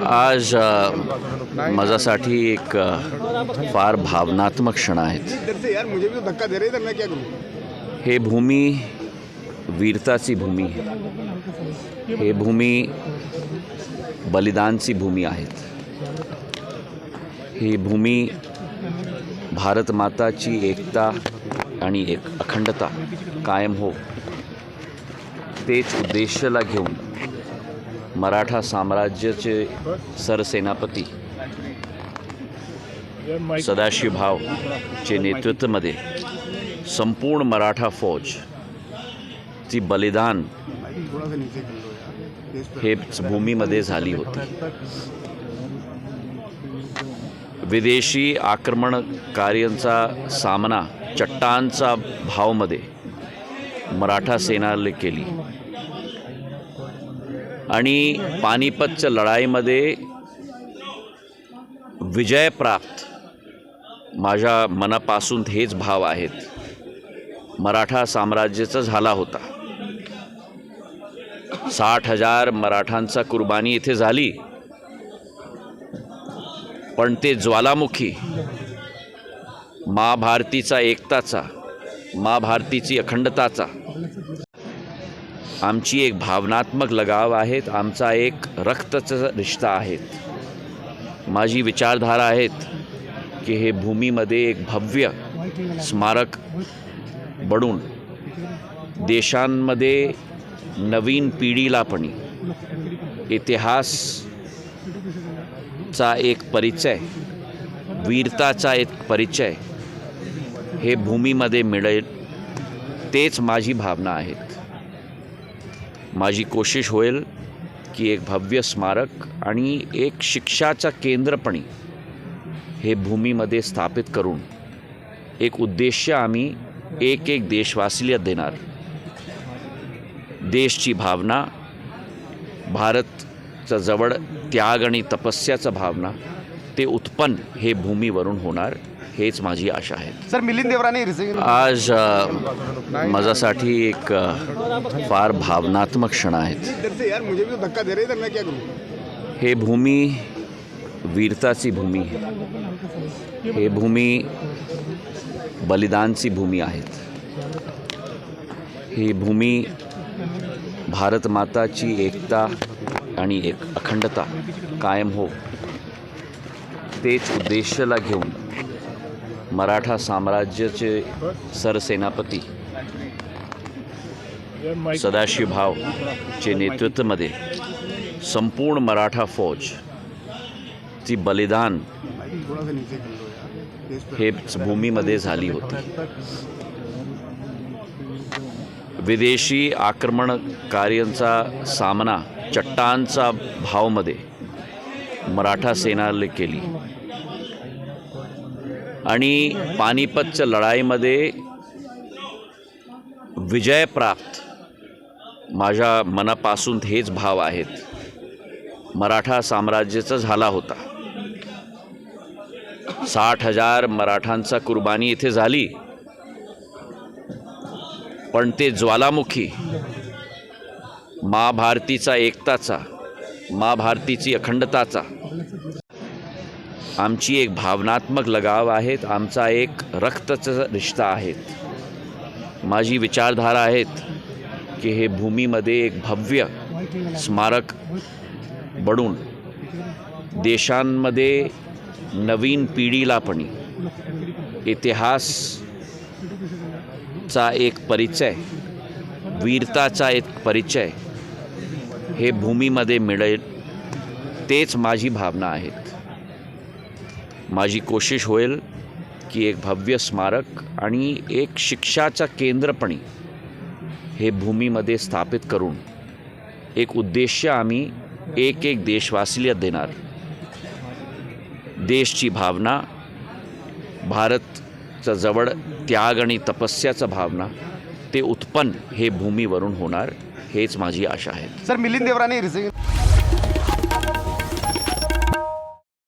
आज माझ्यासाठी एक फार भावनात्मक क्षण आहेत. हे भूमी वीरताची भूमी आहे. हे भूमी बलिदानची भूमी आहेत. ही भूमी भारत माताची एकता आणि एक अखंडता कायम हो तेच उद्देशाला घेऊन मराठा साम्राज्याचे सरसेनापती सदाशिवभावचे नेतृत्वामध्ये संपूर्ण मराठा फौज ती बलिदान हेच भूमीमध्ये झाली होती. विदेशी आक्रमणकार्यांचा सामना चट्टानचा भावमध्ये मराठा सेनाने केली आणि पानिपतच्या लढाईमध्ये विजय प्राप्त माझ्या मनापासून हेच भाव आहेत मराठा साम्राज्याचा झाला होता. 60,000 मराठांचा कुर्बानी इथे झाली, पण ते ज्वालामुखी महाभारतीचा एकताचा, महाभारतीची अखंडताचा आमची एक भावनात्मक लगाव आहेत. आमचा एक रक्ताचा रिश्ता आहेत. माझी विचारधारा आहेत की हे भूमीमध्ये एक भव्य स्मारक बनून देशांमध्ये नवीन पिढीला पण इतिहासचा एक परिचय, वीरताचा एक परिचय हे भूमीमध्ये मिळेल तेच माझी भावना आहेत. माझी कोशिश होईल की एक भव्य स्मारक आणि एक शिक्षाचा केंद्रपणी हे भूमीमध्ये स्थापित करून एक उद्देश आम्ही एक देशवासीला देणार. देशची भावना, भारतच्या जवळ त्याग आणि तपस्याचा भावना ते उत्पन्न हे भूमीवरून होणार हेच माझी आशा आहे. सर, मिलिंद देवराने आज माझ्यासाठी एक फार भावनात्मक क्षण आहेत. हे भूमी वीरताची भूमी आहे. हे भूमी बलिदानची भूमी आहेत. ही भूमी भारत माताची एकता आणि एक अखंडता कायम हो तेच उद्देशाला घेऊन मराठा साम्राज्याचे सरसेनापती सदाशिवभावचे नेतृत्वामध्ये संपूर्ण मराठा फौज ती बलिदान हेच भूमीमध्ये झाली होती. विदेशी आक्रमणकार्यांचा सामना चट्टानचा भावमध्ये मराठा सेनाने केली आणि पानिपतच्या लढाईमध्ये विजय प्राप्त माझ्या मनापासून हेच भाव आहेत मराठा साम्राज्याचा झाला होता. 60,000 मराठांचा कुर्बानी इथे झाली, पण ते ज्वालामुखी महाभारतीचा एकताचा, महाभारतीची अखंडताचा आमची एक भावनात्मक लगाव आहेत. आमचा एक रक्ताचा रिश्ता आहेत. माझी विचारधारा आहेत की हे भूमीमध्ये एक भव्य स्मारक बनून देशांमध्ये नवीन पिढीला पण इतिहासचा एक परिचय, वीरताचा एक परिचय हे भूमीमध्ये मिळेल तेच माझी भावना आहेत. माझी कोशिश होईल की एक भव्य स्मारक आणि एक शिक्षाचा केंद्रपणी हे भूमीमध्ये स्थापित करून एक उद्देश आम्ही एक देशवासीला देणार. देशची भावना, भारतच्या जवळ त्याग आणि तपस्याचा भावना ते उत्पन्न हे भूमीवरून होणार हेच माझी आशा आहे. सर, मिलिंद देवराने